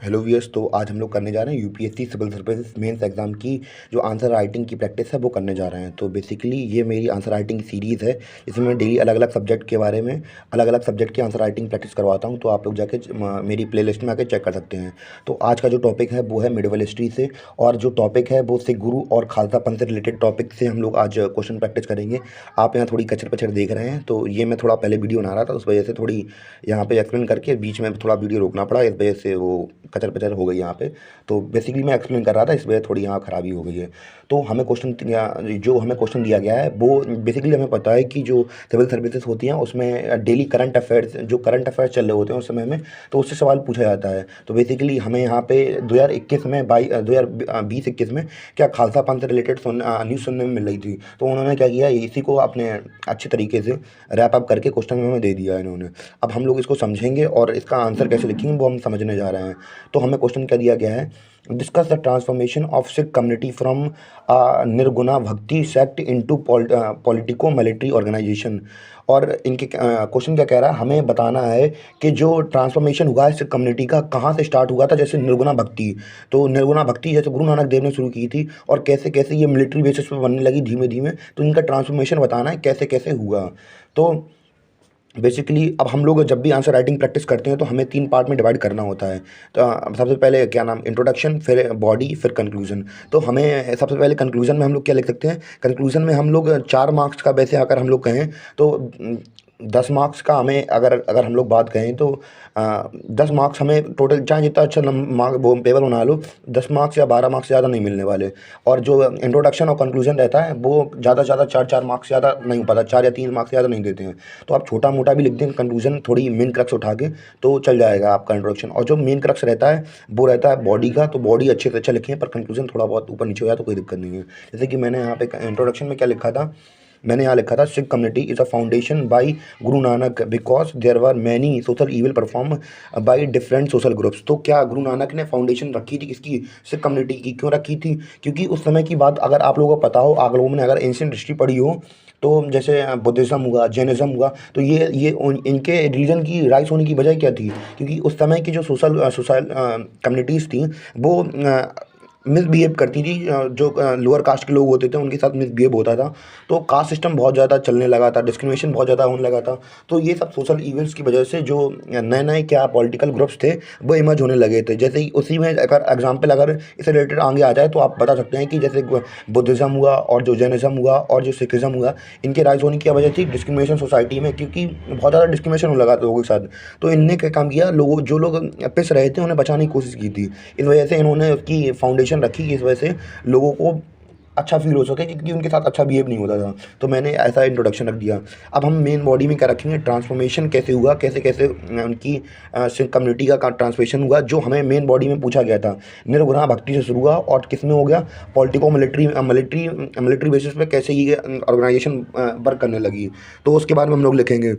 Hello wears. तो आज हम लोग करने जा रहे हैं UPSC civil services mains exam की जो आंसर राइटिंग की प्रैक्टिस है वो करने जा रहे हैं। तो बेसिकली ये मेरी आंसर राइटिंग की सीरीज़ है। इसमें मैं डेली अलग अलग सब्जेक्ट के बारे में अलग अलग सब्जेक्ट की आंसर राइटिंग प्रैक्टिस करवाता हूँ। तो आप लोग जाके मेरी प्लेलिस्ट में आके चेक कर सकते हैं। तो आज का जो टॉपिक है वो है मिडिवल हिस्ट्री से, और जो टॉपिक है वो सिख गुरु और खालसा पंथ से रिलेटेड टॉपिक से हम लोग आज क्वेश्चन प्रैक्टिस करेंगे। आप यहाँ थोड़ी कचर पचर देख रहे हैं, तो ये मैं थोड़ा पहले वीडियो बना रहा था, उस वजह से थोड़ी यहाँ पे एक्सप्लेन करके बीच में थोड़ा वीडियो रोकना पड़ा, इस वजह से वो कचर पचर हो गई यहाँ पे। तो बेसिकली मैं एक्सप्लेन कर रहा था, इस वजह थोड़ी यहाँ खराबी हो गई है। तो हमें क्वेश्चन दिया गया है वो बेसिकली हमें पता है कि जो सिविल सर्विसेज होती हैं उसमें डेली करंट अफेयर्स जो करंट अफेयर्स चल रहे होते हैं उस समय में, तो उससे सवाल पूछा जाता है। तो बेसिकली हमें यहाँ पे 2021 में 2020-21 में क्या खालसा पंथ से रिलेटेड न्यूज़ सुनने में मिल रही थी। तो उन्होंने क्या किया, इसी को अपने अच्छे तरीके से रैप अप करके क्वेश्चन में हमें दे दिया इन्होंने। अब हम लोग इसको समझेंगे और इसका आंसर कैसे लिखेंगे वो हम समझने जा रहे हैं। तो हमें क्वेश्चन क्या दिया गया है, discuss the transformation of Sikh community from Nirguna bhakti sect into politico military organisation. और इनके क्वेश्चन क्या कह रहा है, हमें बताना है कि जो ट्रांसफॉर्मेशन हुआ है सिख कम्युनिटी का कहाँ से स्टार्ट हुआ था। जैसे निर्गुणा भक्ति, तो निर्गुणा भक्ति जैसे गुरु नानक देव ने शुरू की थी, और कैसे कैसे ये मिलिट्री बेसिस पे बनने लगी धीमे धीमे। तो इनका ट्रांसफॉर्मेशन बताना है कैसे कैसे हुआ। तो बेसिकली अब हम लोग जब भी आंसर राइटिंग प्रैक्टिस करते हैं तो हमें 3 पार्ट में डिवाइड करना होता है। तो सबसे पहले क्या नाम, इंट्रोडक्शन, फिर बॉडी, फिर कंक्लूजन। तो हमें सबसे पहले कंक्लूजन में हम लोग क्या लिख सकते हैं, कंक्लूजन में हम लोग 4 मार्क्स का वैसे अगर हम लोग कहें तो 10 मार्क्स का हमें अगर अगर हम लोग बात कहें तो 10 मार्क्स हमें टोटल, चाहे जितना अच्छा मार्क वो पेपर बना लो, 10 मार्क्स या 12 मार्क्स से ज़्यादा नहीं मिलने वाले। और जो इंट्रोडक्शन और कंक्लूजन रहता है वो ज़्यादा से ज़्यादा 4-4 मार्क्स ज़्यादा नहीं हो पाता, 4 या 3 मार्क्स ज़्यादा नहीं देते हैं। तो आप छोटा मोटा भी लिख दें कंक्लूजन, थोड़ी मेन क्रक्स उठा के, तो चल जाएगा आपका इंट्रोडक्शन। और जो मेन क्रक्स रहता है वो रहता है बॉडी का, तो बॉडी अच्छे से अच्छा लिखें, पर कंक्लूजन थोड़ा बहुत ऊपर नीचे हो जाए तो कोई दिक्कत नहीं है। जैसे कि मैंने यहाँ पे इंट्रोडक्शन में क्या लिखा था, मैंने यहाँ लिखा था Sikh community is a foundation by Guru Nanak because there were many social evil perform by different social groups. तो क्या गुरु नानक ने फाउंडेशन रखी थी किसकी, सिख कम्युनिटी की। क्यों रखी थी, क्योंकि उस समय की बात अगर आप लोगों को पता हो, आप लोगों ने अगर एंशिएंट हिस्ट्री पढ़ी हो, तो जैसे बुद्धिज़्म हुआ, जैनिज़्म हुआ, तो इनके रिलीजन की राइज होने की वजह क्या थी, क्योंकि उस समय की जो सोशल कम्युनिटीज़ थी वो मिसबिहेव करती थी। जो लोअर कास्ट के लोग होते थे उनके साथ मिसबिहेव होता था। तो कास्ट सिस्टम बहुत ज़्यादा चलने लगा था, डिस्क्रिमिनेशन बहुत ज़्यादा होने लगा था। तो ये सब सोशल इवेंट्स की वजह से जो नए नए क्या पॉलिटिकल ग्रुप्स थे वो इमर्ज होने लगे थे। जैसे ही उसी में अगर एग्जाम्पल अगर इससे रिलेटेड आगे आ जाए तो आप बता सकते हैं कि जैसे बुद्धिज़्म हुआ और जो जैनिज़्म हुआ और जो सिखिज़्म हुआ, इनके राइज होने की वजह थी डिस्क्रिमिनेशन सोसाइटी में, क्योंकि बहुत ज़्यादा डिस्क्रिमिनेशन होने लगा था लोगों के साथ। तो इनने क्या काम किया, जो लोग पिस रहे थे उन्हें बचाने की कोशिश की थी। इस वजह से इन्होंने उसकी फाउंडेशन रखी कि इस वजह से लोगों को अच्छा फील हो सके, क्योंकि उनके साथ अच्छा बिहेव नहीं होता था। तो मैंने ऐसा इंट्रोडक्शन रख दिया। अब हम मेन बॉडी में क्या रखेंगे, ट्रांसफॉर्मेशन कैसे हुआ, कैसे कैसे उनकी सिख कम्युनिटी का ट्रांसफॉर्मेशन हुआ, जो हमें मेन बॉडी में पूछा गया था। निर्गुणा भक्ति से शुरू हुआ और किस में हो गया, politico military military military bases पे कैसे ये ऑर्गेनाइजेशन वर्क करने लगी। तो उसके बाद में हम लोग लिखेंगे।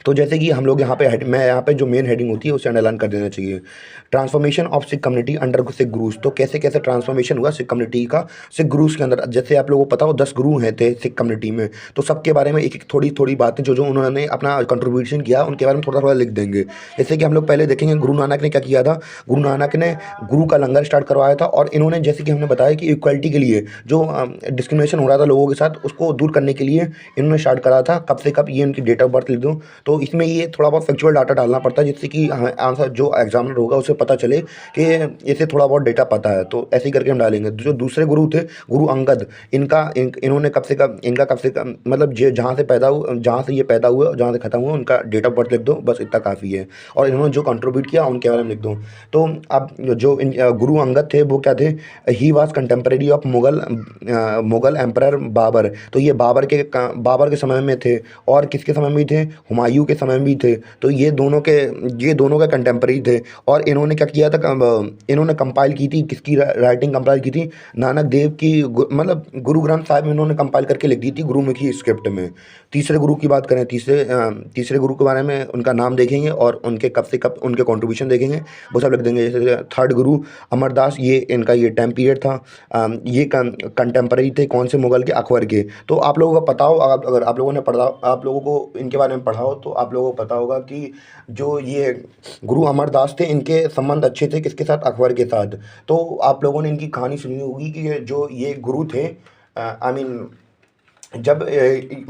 तो जैसे कि हम लोग यहाँ पे मैं यहाँ पे जो मेन हेडिंग होती है उसे अंडरलाइन कर देना चाहिए। Transformation of Sikh community under Sikh gurus. तो कैसे कैसे ट्रांसफॉर्मेशन हुआ सिख कम्युनिटी का सिख गुरुज के अंदर। जैसे आप लोगों को पता हो 10 गुरु हैं थे सिख कम्युनिटी में, तो सबके बारे में एक एक थोड़ी थोड़ी बातें जो जो उन्होंने अपना कंट्रीब्यूशन किया उनके बारे में थोड़ा थोड़ा लिख देंगे। जैसे कि हम लोग पहले देखेंगे गुरु नानक ने क्या किया था। गुरु नानक ने गुरु का लंगर स्टार्ट करवाया था, और इन्होंने जैसे कि हमने बताया कि इक्वलिटी के लिए जो डिस्क्रिमिनेशन हो रहा था लोगों के साथ उसको दूर करने के लिए इन्होंने स्टार्ट करा था। कब से कब, ये उनकी डेट ऑफ बर्थ लिख दो। तो इसमें ये थोड़ा बहुत फैक्चुअल डाटा डालना पड़ता है, जिससे कि आंसर जो एग्जामिनर होगा उसे पता चले कि इसे थोड़ा बहुत डेटा पता है। तो ऐसे ही करके हम डालेंगे। जो दूसरे गुरु थे गुरु अंगद, इन्होंने कब से कब, इनका कब से कब मतलब जहाँ से पैदा हुआ, जहाँ से ये पैदा हुए और जहाँ से खत्म हुआ उनका डेट ऑफ बर्थ लिख दो, बस इतना काफ़ी है। और इन्होंने जो कंट्रीब्यूट किया उनके बारे में लिख दो। तो अब जो गुरु अंगद थे वो क्या थे, he was contemporary of Mughal emperor Babur. तो ये बाबर के समय में थे, और किसके समय में भी थे, हुमायूं के समय में भी थे। तो ये दोनों के कंटेम्प्रेरी थे। और इन्होंने क्या किया था, इन्होंने कंपाइल की थी, किसकी राइटिंग कंपाइल की थी, नानक देव की, मतलब गुरु ग्रंथ साहिब में इन्होंने कंपाइल करके लिख दी थी गुरुमुखी स्क्रिप्ट में। तीसरे गुरु की बात करें, तीसरे गुरु के बारे में उनका नाम देखेंगे और उनके कब से कब उनके कॉन्ट्रीब्यूशन देखेंगे, वो सब लिख देंगे। जैसे थर्ड गुरु अमरदास, ये इनका ये टाइम पीरियड था। ये कंटेम्प्रेरी थे कौन से, मुगल के, अकबर के। तो आप लोगों को पता हो, अगर आप लोगों ने पढ़ा, आप लोगों को इनके बारे में पढ़ा हो तो आप लोगों को पता होगा कि जो ये गुरु अमरदास थे, इनके संबंध अच्छे थे किसके साथ? अकबर के साथ। तो आप लोगों ने इनकी कहानी सुनी होगी कि जो ये गुरु थे, आई मीन जब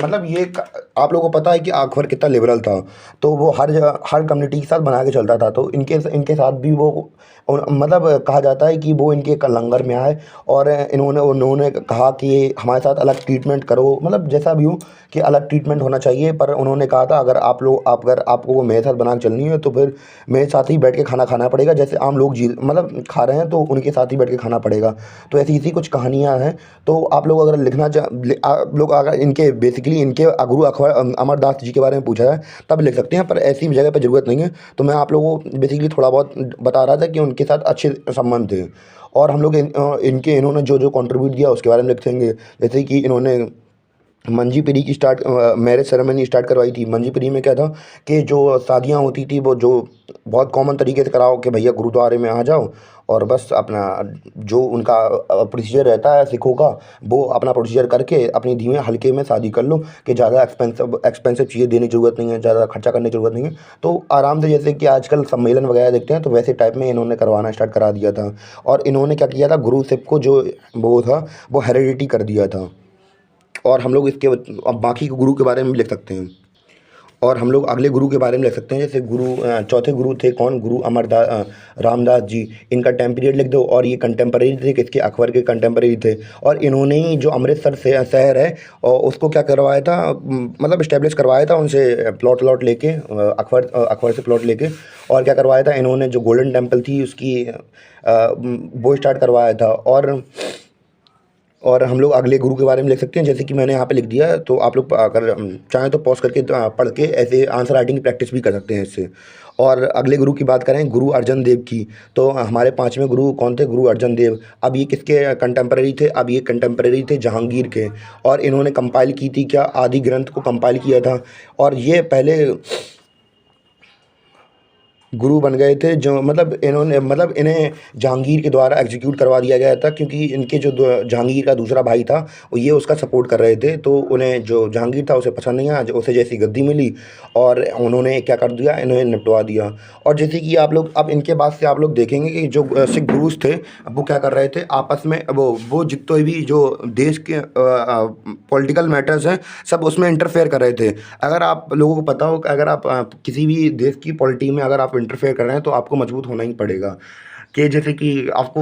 मतलब ये आप लोगों को पता है कि अकबर कितना लिबरल था। तो वो हर कम्युनिटी के साथ बना के चलता था। तो इनके इनके साथ भी वो मतलब कहा जाता है कि वो इनके लंगर में आए और इन्होंने उन्होंने कहा कि हमारे साथ अलग ट्रीटमेंट करो, मतलब जैसा भी हो कि अलग ट्रीटमेंट होना चाहिए। पर उन्होंने कहा था अगर अगर आपको वो मेरे साथ बना के चलनी है तो फिर मेरे साथ ही बैठ के खाना खाना पड़ेगा। जैसे आम लोग जी मतलब खा रहे हैं तो उनके साथ ही बैठ के खाना पड़ेगा। तो ऐसी ऐसी कुछ कहानियाँ हैं। तो आप लोग अगर आप लोग अगर इनके बेसिकली इनके गुरु अकबर अमरदास जी के बारे में पूछा है तब लिख सकते हैं, पर ऐसी जगह पर ज़रूरत नहीं है। तो मैं आप लोगों को बेसिकली थोड़ा बहुत बता रहा था कि उनके साथ अच्छे संबंध थे। और हम लोग इनके इन्होंने जो जो कंट्रीब्यूट दिया उसके बारे में लिखेंगे। जैसे कि इन्होंने मंजीप्री की मैरिज सेरेमनी स्टार्ट करवाई थी। मंजीप्री में क्या था कि जो शादियाँ होती थी वो जो बहुत कॉमन तरीके से कराओ कि भैया गुरुद्वारे में आ जाओ और बस अपना जो उनका प्रोसीजर रहता है सिखों का, वो अपना प्रोसीजर करके अपनी धीमे हल्के में शादी कर लो कि ज़्यादा एक्सपेंसिव चीज़ें देने की ज़रूरत नहीं है, ज़्यादा खर्चा करने की ज़रूरत नहीं है। तो आराम से जैसे कि आजकल सम्मेलन वगैरह देखते हैं तो वैसे टाइप में इन्होंने करवाना स्टार्ट करा दिया था। और इन्होंने क्या किया था, गुरुशिप को जो वो था वो हेरिडिटी कर दिया था। और हम लोग इसके अब बाकी के गुरु के बारे में भी लिख सकते हैं। और हम लोग अगले गुरु के बारे में लिख सकते हैं। जैसे चौथे गुरु थे कौन? गुरु रामदास जी। इनका टाइम पीरियड लिख दो। और ये कंटेम्परेरी थे किसके? अकबर के कंटेम्परेरी थे। और इन्होंने ही जो अमृतसर से शहर है और उसको क्या करवाया था, मतलब इस्टेब्लिश करवाया था उनसे प्लॉट लेके, अकबर से प्लॉट लेके। और क्या करवाया था इन्होंने, जो गोल्डन टेम्पल थी उसकी वो स्टार्ट करवाया था। और हम लोग अगले गुरु के बारे में लिख सकते हैं। जैसे कि मैंने यहाँ पे लिख दिया है, तो आप लोग अगर चाहें तो पॉज करके पढ़ के ऐसे आंसर राइटिंग की प्रैक्टिस भी कर सकते हैं इससे। और अगले गुरु की बात करें, गुरु अर्जन देव की, तो हमारे पांचवें गुरु कौन थे? गुरु अर्जन देव। अब ये किसके कंटेम्परेरी थे? अब ये कंटेम्परेरी थे जहांगीर के। और इन्होंने कंपाइल की थी क्या? आदि ग्रंथ को कंपाइल किया था। और ये पहले गुरु बन गए थे जो मतलब इन्हें जहांगीर के द्वारा एग्जीक्यूट करवा दिया गया था, क्योंकि इनके जो जहांगीर का दूसरा भाई था वो ये उसका सपोर्ट कर रहे थे। तो उन्हें जो जहांगीर था उसे पसंद नहीं आया, उसे जैसी गद्दी मिली और उन्होंने क्या कर दिया, इन्हें निपटवा दिया। और जैसे कि आप लोग अब इनके बाद से आप लोग देखेंगे कि जो सिख गुरुज थे वो क्या कर रहे थे आपस में, वो जितने भी जो देश के पॉलिटिकल मैटर्स हैं सब उसमें इंटरफेयर कर रहे थे। अगर आप लोगों को पता हो कि अगर आप किसी भी देश की पॉलिटी में अगर आप इंटरफेयर कर रहे हैं तो आपको मजबूत होना ही पड़ेगा। कि जैसे कि आपको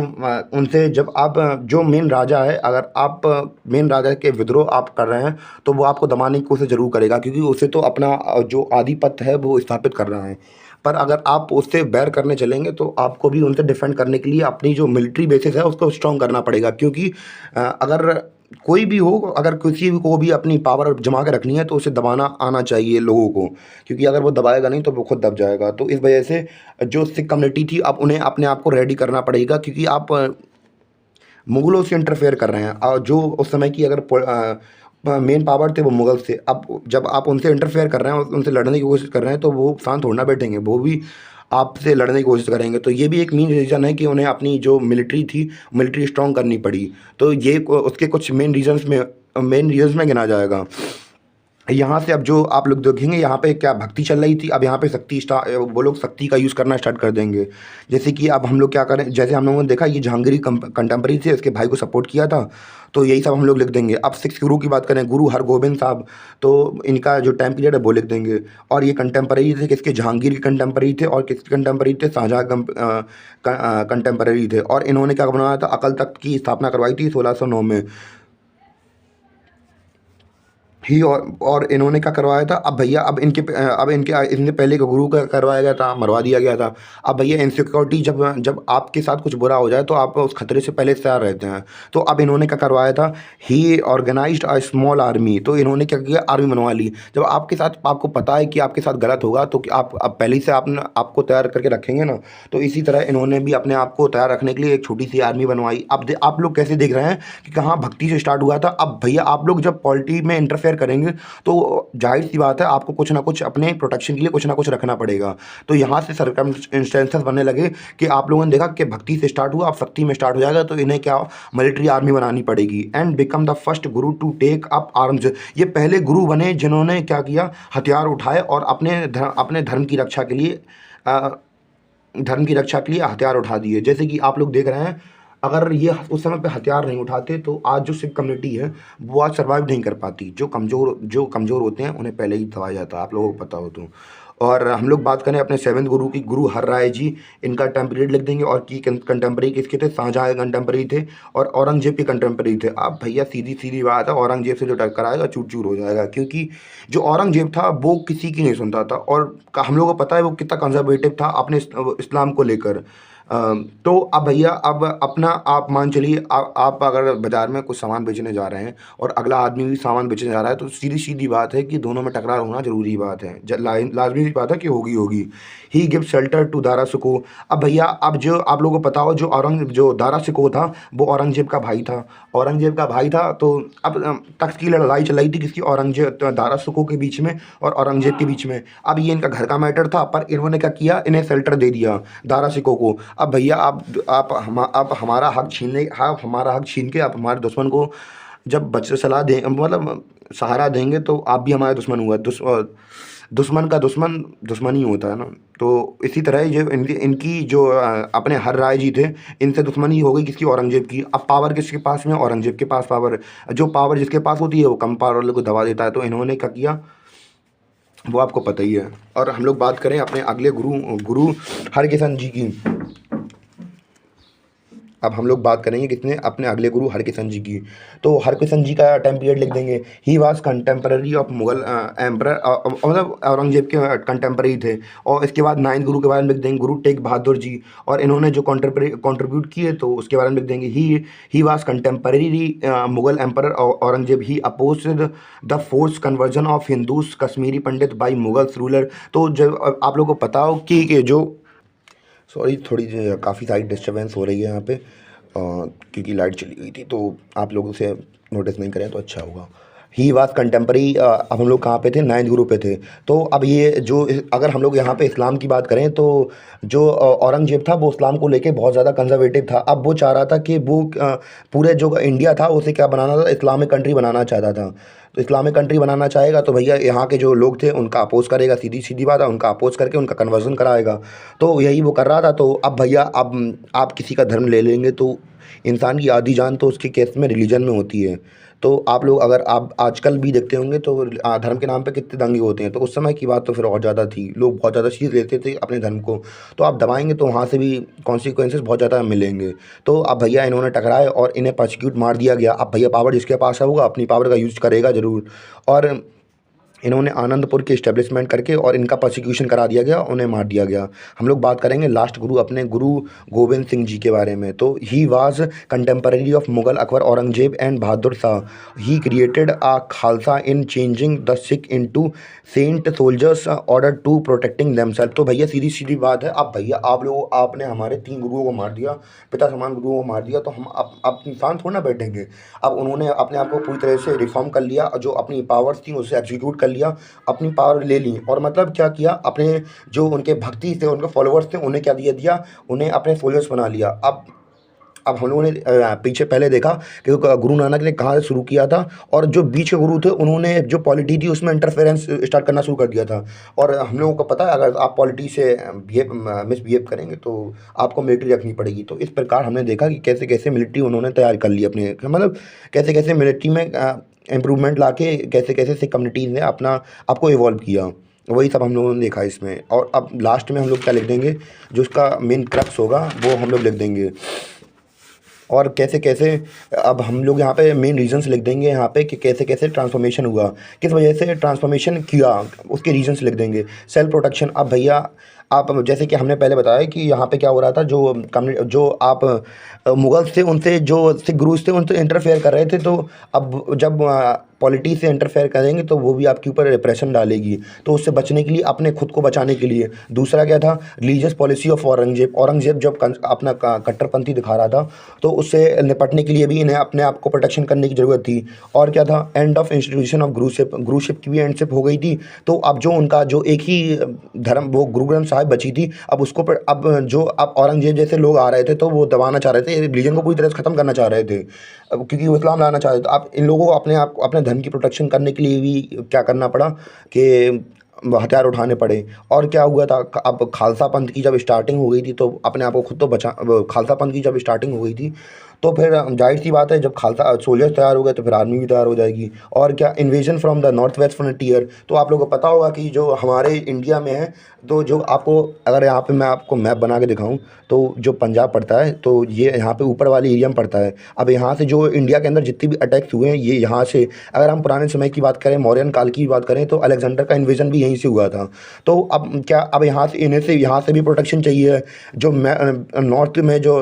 उनसे जब आप जो मेन राजा है, अगर आप मेन राजा के विद्रोह आप कर रहे हैं तो वो आपको दबाने की कोशिश ज़रूर करेगा, क्योंकि उसे तो अपना जो आधिपत्य है वो स्थापित कर रहा है। पर अगर आप उससे बैर करने चलेंगे तो आपको भी उनसे डिफेंड करने के लिए अपनी जो मिलिट्री बेसिस है उसको स्ट्रॉन्ग करना पड़ेगा। क्योंकि अगर कोई भी हो, अगर किसी को भी अपनी पावर जमा के रखनी है तो उसे दबाना आना चाहिए लोगों को, क्योंकि अगर वो दबाएगा नहीं तो वो खुद दब जाएगा। तो इस वजह से जो सिख कम्युनिटी थी अब उन्हें अपने आप को रेडी करना पड़ेगा, क्योंकि आप मुगलों से इंटरफेयर कर रहे हैं। और जो उस समय की अगर मेन पावर थे वो मुगल से, अब जब आप उनसे इंटरफेयर कर रहे हैं, उनसे लड़ने की कोशिश कर रहे हैं, तो वो शांत होना बैठेंगे, वो भी आपसे लड़ने की कोशिश करेंगे। तो ये भी एक मेन रीज़न है कि उन्हें अपनी जो मिलिट्री थी, मिलिट्री स्ट्रॉन्ग करनी पड़ी। तो ये उसके कुछ मेन रीजंस में गिना जाएगा। यहाँ से अब जो आप लोग देखेंगे यहाँ पे क्या भक्ति चल रही थी, अब यहाँ पे वो लोग शक्ति का यूज़ करना स्टार्ट कर देंगे। जैसे कि अब हम लोग क्या करें, जैसे हम लोगों ने देखा ये जहांगीरी कंटेम्परेरी थे, इसके भाई को सपोर्ट किया था। तो यही सब हम लोग लिख देंगे। अब सिक्स गुरु की बात करें, गुरु हरगोबिंद साहब, तो इनका जो टाइम पीरियड है वो लिख देंगे। और ये कंटेम्परेरी थे किसके? जहांगीर के कंटेम्परेरी थे। और किसके कंटेम्परेरी थे? शाहजहाँ कंटेम्परेरी थे। और इन्होंने क्या बनाया था? अकल तख्त की स्थापना करवाई थी 1609 में ही। और इन्होंने क्या करवाया था? अब भैया अब इनके पहले के गुरु का करवाया गया था, मरवा दिया गया था। अब भैया इनसिक्योरिटी जब आपके साथ कुछ बुरा हो जाए तो आप उस खतरे से पहले तैयार रहते हैं। तो अब इन्होंने क्या करवाया था? ही ऑर्गेनाइज्ड अ स्मॉल आर्मी। तो इन्होंने क्या किया? आर्मी बनवा ली। जब आपके साथ आपको पता है कि आपके साथ गलत होगा तो आप अब पहले से आपको तैयार करके रखेंगे ना। तो इसी तरह इन्होंने भी अपने आप को तैयार रखने के लिए एक छोटी सी आर्मी बनवाई। अब आप लोग कैसे देख रहे हैं कि कहाँ भक्ति से स्टार्ट हुआ था। अब भैया आप लोग जब पॉलिटी में इंटरफेयर इंटरफेयर करेंगे तो जाहिर सी बात है आपको कुछ ना कुछ अपने प्रोटेक्शन के लिए कुछ ना कुछ रखना पड़ेगा। तो यहाँ से सर्कमस्टेंसेस बनने लगे कि आप लोगों ने देखा कि भक्ति से स्टार्ट हुआ, अब शक्ति में स्टार्ट हो जाएगा, तो इन्हें क्या मिलिट्री आर्मी बनानी पड़ेगी and become the first Guru to take up arms. ये पहले गुरु बने जिन्होंने क्या किया, हथियार उठाए और अपने धर्म की रक्षा के लिए हथियार उठा दिए। जैसे कि आप लोग देख रहे हैं, अगर ये उस समय पे हथियार नहीं उठाते तो आज जो सिख कम्युनिटी है वो आज सर्वाइव नहीं कर पाती। जो कमज़ोर होते हैं उन्हें पहले ही दबाया जाता है, आप लोगों को पता हो तो। और हम लोग बात करें अपने 7वें गुरु की, गुरु हर राय जी, इनका टाइम पीरियड लिख देंगे। और की कंटेम्प्रेरी किसके थे, शाहजहाँ के कंटेम्प्रेरी थे और औरंगजेब के कंटेम्प्रेरी थे। अब भैया सीधी सीधी बात है, औरंगजेब से जो टक्कर आएगा चूर चूर हो जाएगा, क्योंकि जो औरंगजेब था वो किसी की नहीं सुनता था और हम लोगों को पता है वो कितना कंजर्वेटिव था अपने इस्लाम को लेकर। तो अब भैया अब अपना आप मान चलिए, आप अगर बाज़ार में कुछ सामान बेचने जा रहे हैं और अगला आदमी भी सामान बेचने जा रहा है, तो सीधी सीधी बात है कि दोनों में टकरार होना ज़रूरी बात है, लाजमी सी बात है कि होगी। ही गिव शेल्टर टू दारा सिको। अब भैया अब जो आप लोगों को पता हो, जो दारा सिको था वो औरंगजेब का भाई था। तो अब तख्त की लड़ाई चल रही थी किसकी, दारा सिको के बीच में और औरंगजेब के बीच में। अब ये इनका घर का मैटर था, पर इन्होंने क्या किया, इन्हें शेल्टर दे दिया दारा सिको को। अब भैया आप हमारा हक छीन के आप हमारे दुश्मन को जब सलाह दें, मतलब सहारा देंगे, तो आप भी हमारे दुश्मन हुआ। दुश्मन का दुश्मन ही होता है ना। तो इसी तरह जो इनकी जो अपने हर राय जी थे, इनसे दुश्मनी हो गई किसकी, औरंगजेब की। अब पावर किसके पास में, औरंगजेब के पास पावर। जो पावर जिसके पास होती है वो कम पावर वाले को दबा देता है। तो इन्होंने क्या किया वो आपको पता ही है। और हम लोग बात करें अपने अगले गुरु हरकिशन जी की। अब हम लोग बात करेंगे किसने, अपने अगले गुरु हरकिशन जी की। तो हरकिशन जी का टाइम पीरियड लिख देंगे। ही was contemporary of Mughal emperor, मतलब औरंगजेब के कंटेम्प्रेरी थे। और इसके बाद 9वें गुरु के बारे में लिख देंगे, गुरु टेग बहादुर जी, और इन्होंने जो कंट्रीब्यूट किए तो उसके बारे में लिख देंगे। ही was contemporary Mughal emperor Aurangzeb. He opposed the force conversion of Hindus Kashmiri Pandit by Mughals ruler. तो जब आप लोगों को पता हो कि जो सॉरी थोड़ी काफ़ी सारी डिस्टर्बेंस हो रही है यहाँ पे, क्योंकि लाइट चली गई थी, तो आप लोग उसे नोटिस नहीं करें तो अच्छा होगा। ही वाज कंटेम्प्रेरी, अब हम लोग कहाँ पे थे, 9वें गुरु पे थे। तो अब ये जो अगर हम लोग यहाँ पे इस्लाम की बात करें तो जो औरंगजेब था वो इस्लाम को लेके बहुत ज़्यादा कंजर्वेटिव था। अब वो चाह रहा था कि वो पूरे जो इंडिया था उसे क्या बनाना था, इस्लामिक कंट्री बनाना चाहता था। तो इस्लामिक कंट्री बनाना चाहेगा तो भैया यहाँ के जो लोग थे उनका अपोज करेगा, सीधी सीधी बात है, उनका अपोज करके उनका कन्वर्जन कराएगा। तो यही वो कर रहा था। तो अब भैया अब आप किसी का धर्म ले लेंगे तो इंसान की आधी जान तो उसके केस में रिलीजन में होती है। तो आप लोग अगर आप आजकल भी देखते होंगे तो धर्म के नाम पे कितने दंगे होते हैं। तो उस समय की बात तो फिर और ज़्यादा थी, लोग बहुत ज़्यादा चीज़ लेते थे अपने धर्म को। तो आप दबाएंगे तो वहाँ से भी कॉन्सिक्वेंसेस बहुत ज़्यादा मिलेंगे। तो अब भैया इन्होंने टकराए और इन्हें प्रोसिक्यूट मार दिया गया। अब भैया पावर जिसके पास होगा अपनी पावर का यूज़ करेगा ज़रूर। और इन्होंने आनंदपुर की इस्टेब्लिशमेंट करके और इनका प्रोसिक्यूशन करा दिया गया, उन्हें मार दिया गया। हम लोग बात करेंगे लास्ट गुरु अपने गुरु गोविंद सिंह जी के बारे में। तो he was contemporary of Mughal Akbar Aurangzeb and Bahadur Shah. He created a Khalsa in changing the Sikh into saint soldiers order to protecting themselves. तो भैया सीधी सीधी बात है, अब भैया आपने हमारे 3 गुरुओं को मार दिया, पिता समान गुरुओं को मार दिया, तो हम अब इंसान थोड़ा ना बैठेंगे। अब उन्होंने अपने आप को पूरी तरह से रिफॉर्म कर लिया, जो अपनी पावर्स थी उसे एग्जीक्यूट कर लिया, अपनी पावर ले ली। और मतलब क्या किया, अपने जो उनके भक्ति थे, उनके फॉलोअर्स थे, उन्हें क्या दिया, उन्हें अपने सोल्जर्स बना लिया। अब हम लोगों ने पीछे पहले देखा कि गुरु नानक ने कहाँ से शुरू किया था, और जो बीच के गुरु थे उन्होंने जो पॉलिटी थी उसमें इंटरफेरेंस स्टार्ट करना शुरू कर दिया था। और हम लोगों को पता है अगर आप पॉलिटी से मिसबिहेव करेंगे तो आपको मिलिट्री रखनी पड़ेगी। तो इस प्रकार हमने देखा कि कैसे कैसे मिलिट्री उन्होंने तैयार कर ली अपने, मतलब कैसे कैसे मिलिट्री में इम्प्रूवमेंट ला के कैसे कैसे सिख कम्युनिटीज़ ने अपना आपको इवॉल्व किया। वही सब हम लोगों ने देखा इसमें। और अब लास्ट में हम लोग क्या लिख देंगे, जो उसका मेन क्रक्स होगा वो हम लोग लिख देंगे। और कैसे कैसे अब हम लोग यहाँ पे मेन रीजंस लिख देंगे यहाँ पे कि कैसे कैसे ट्रांसफॉर्मेशन हुआ, किस वजह से ट्रांसफॉर्मेशन किया, उसके रीजंस लिख देंगे। सेल्फ प्रोटेक्शन, अब भैया आप जैसे कि हमने पहले बताया कि यहाँ पे क्या हो रहा था, जो आप मुगल्स थे उनसे, जो सिख गुरुज थे उनसे इंटरफेयर कर रहे थे। तो अब जब पॉलिटिक्स से इंटरफेयर करेंगे तो वो भी आपके ऊपर रिप्रेशन डालेगी। तो उससे बचने के लिए, अपने खुद को बचाने के लिए। दूसरा क्या था, रिलीजियस पॉलिसी ऑफ औरंगजेब जब अपना कट्टरपंथी दिखा रहा था, तो उससे निपटने के लिए भी इन्हें अपने आप को प्रोटेक्शन करने की ज़रूरत थी। और क्या था, एंड ऑफ इंस्टीट्यूशन ऑफ गुरुशिप की भी एंडशिप हो गई थी। तो अब जो उनका जो एक ही धर्म, वो गुरु ग्रंथ साहिब बची थी, अब उसको अब जो अब औरंगजेब जैसे लोग आ रहे थे तो वो दबाना चाह रहे थे, रिलीजन को पूरी तरह से ख़त्म करना चाह रहे थे, क्योंकि वो इस्लाम लाना चाह रहे थे। अब इन लोगों को अपने आप अपने धर्म की प्रोटेक्शन करने के लिए भी क्या करना पड़ा कि हथियार उठाने पड़े। और क्या हुआ था, अब खालसा पंथ की जब स्टार्टिंग हो गई थी तो अपने आप को खुद तो खालसा पंथ की जब स्टार्टिंग हो गई थी तो फिर जाहिर सी बात है, जब खालसा सोल्जर्स तैयार हो गए तो फिर आर्मी भी तैयार हो जाएगी। और क्या, invasion from the north west frontier. तो आप लोगों को पता होगा कि जो हमारे इंडिया में है, तो जो आपको अगर यहाँ पे मैं आपको मैप बना के दिखाऊं, तो जो पंजाब पड़ता है तो ये यहाँ पे ऊपर वाले एरिया में पड़ता है। अब यहाँ से जो इंडिया के अंदर जितने भी अटैक्स हुए हैं, ये यहाँ से, अगर हम पुराने समय की बात करें, मौर्यन काल की बात करें, तो अलेक्जेंडर का इन्वेजन भी यहीं से हुआ था। तो अब क्या, अब यहाँ से इन्हें से यहाँ से भी प्रोटेक्शन चाहिए। जो नॉर्थ में जो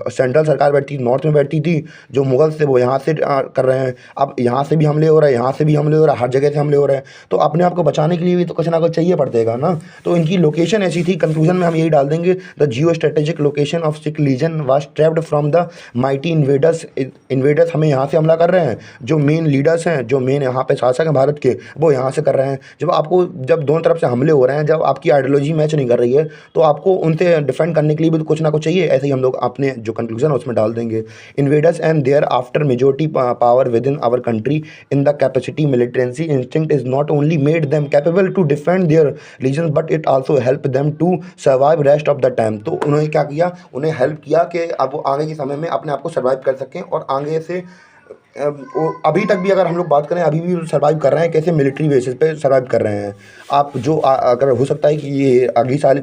सेंट्रल सरकार बैठती, नॉर्थ में बैठती थी, जो मुगल थे वो यहाँ से कर रहे हैं। अब यहाँ से भी हमले हो रहे हैं, यहाँ से भी हमले हो रहा है, हर जगह से हमले हो रहे हैं। तो अपने आप को बचाने के लिए भी तो कुछ ना कुछ चाहिए पड़ेगा ना। तो इनकी लोकेशन ऐसी थी, कंक्लूजन में हम यही डाल देंगे, the geostrategic location of Sikh legion was trapped from the mighty invaders हमें यहाँ से हमला कर रहे हैं। जो मेन लीडर्स हैं, जो मेन यहाँ पे शासक हैं भारत के, वो यहाँ से कर रहे हैं। जब दोनों तरफ से हमले हो रहे हैं, जब आपकी आइडियोलॉजी मैच नहीं कर रही है, तो आपको उनसे डिफेंड करने के लिए भी तो कुछ ना कुछ चाहिए। ऐसे ही हम लोग अपने जो कंक्लूजन है उसमें डाल देंगे, invaders and thereafter majority power with in our country in the capacity militancy instinct is not only made them capable to defend their religion but it also help them to survive rest of the time. तो उन्होंने क्या किया, उन्हें help किया कि अब वो आगे के समय में अपने आप को सर्वाइव कर सकें। और आगे से अभी तक भी अगर हम लोग बात करें, अभी भी सर्वाइव कर रहे हैं, कैसे मिलिट्री बेसिस पे सर्वाइव कर रहे हैं। आप जो अगर हो सकता है कि ये अगली साल,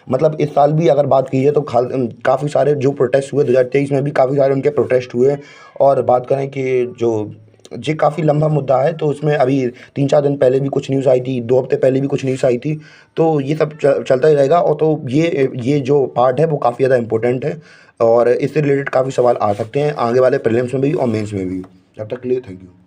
मतलब इस साल भी अगर बात की जाए तो काफ़ी सारे जो प्रोटेस्ट हुए 2023 में भी काफ़ी सारे उनके प्रोटेस्ट हुए। और बात करें कि जो ये काफ़ी लंबा मुद्दा है, तो उसमें अभी 3-4 दिन पहले भी कुछ न्यूज़ आई थी, 2 हफ्ते पहले भी कुछ न्यूज़ आई थी। तो ये सब चलता ही रहेगा। और तो ये जो पार्ट है वो काफ़ी ज़्यादा इंपॉर्टेंट है, और इससे रिलेटेड काफ़ी सवाल आ सकते हैं आगे वाले प्रीलिम्स में भी और मेंस में भी। जब तक के लिए थैंक यू।